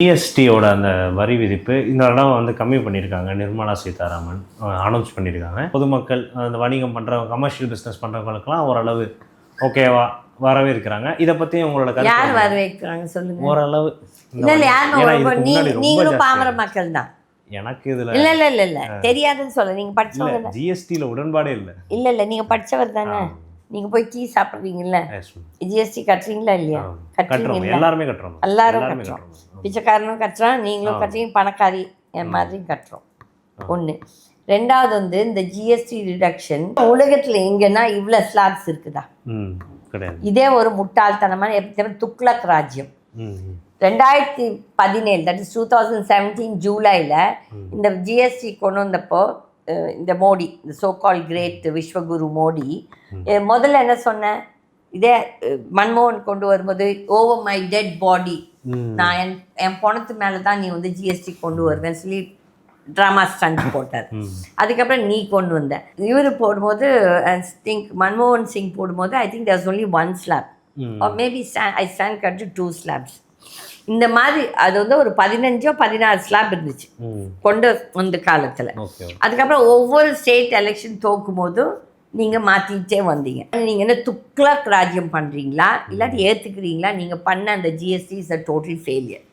ஜிஎஸ்டியோட அந்த வரி விதிப்பு இந்த இடம் வந்து கம்மி பண்ணியிருக்காங்க. நிர்மலா சீதாராமன் அனௌன்ஸ் பண்ணியிருக்காங்க. பொதுமக்கள் அந்த வணிகம் பண்ணுறவங்க, கமர்ஷியல் பிஸ்னஸ் பண்ணுறவங்களுக்குலாம் ஓரளவு ஓகேவா வரவேற்கிறாங்க. இதை பற்றி உங்களோட கருத்து? யார் வரவேற்கிறாங்க சொல்லுங்க. ஓரளவு நீங்களும் பாமர மக்கள் தான். எனக்கு இதுல இல்ல தெரியாதுன்னு சொல்ல. நீங்க படிச்சவங்க. ஜிஎஸ்டியில் உடன்பாடே இல்லை. இல்ல நீங்க படிச்சவர் தானே. நீங்க போய் டீ சாப்பிடுவீங்கல்ல, ஜிஎஸ்டி கட்டுறீங்களா இல்லையா? கட்டுறீங்க. எல்லாருமே கட்டுறோம். எல்லாரும் கட்டுறோம். பிச்சைக்காரனும் கட்டுறான், நீங்களும் கட்டுறீங்க, பணக்காரி என் மாதிரி கட்டுறோம். ஒன்று. ரெண்டாவது வந்து இந்த ஜிஎஸ்டி ரிடக்ஷன் உலகத்தில் எங்கன்னா இவ்வளோ ஸ்லாப்ஸ் இருக்குதா? இதே ஒரு முட்டாள்தனமான துக்ளக் ராஜ்யம். 2017 தட் இஸ் 2017 ஜூலையில் இந்த ஜிஎஸ்டி கொண்டு வந்தப்போ இந்த மோடி, இந்த சோகால் கிரேட் விஸ்வகுரு மோடி முதல்ல என்ன சொன்னேன், இதே மன்மோகன் கொண்டு வரும்போது ஓவர் மை டெட் பாடி, நான் என் பணத்து மேலே தான் நீ வந்து ஜிஎஸ்டி கொண்டு வருவேன்னு சொல்லி ட்ராமா ஸ்டண்ட் போட்டார். அதுக்கப்புறம் நீ கொண்டு வந்த இவர் போடும்போது திங்க் மன்மோகன் சிங் போடும்போது I think there was only 1 slab or maybe I stand cut 2 slabs. இந்த மாதிரி அது வந்து ஒரு 15-16 ஸ்லாப் இருந்துச்சு கொண்டு வந்த காலத்தில். அதுக்கப்புறம் ஒவ்வொரு ஸ்டேட் எலெக்ஷன் தோக்கும் போதும் நீங்கள் மாற்றிட்டே வந்தீங்க. நீங்கள் என்ன துக்ளக் ராஜ்யம் பண்ணுறீங்களா இல்லாட்டி ஏற்றுக்கிறீங்களா? நீங்கள் பண்ண அந்த GST is a total failure.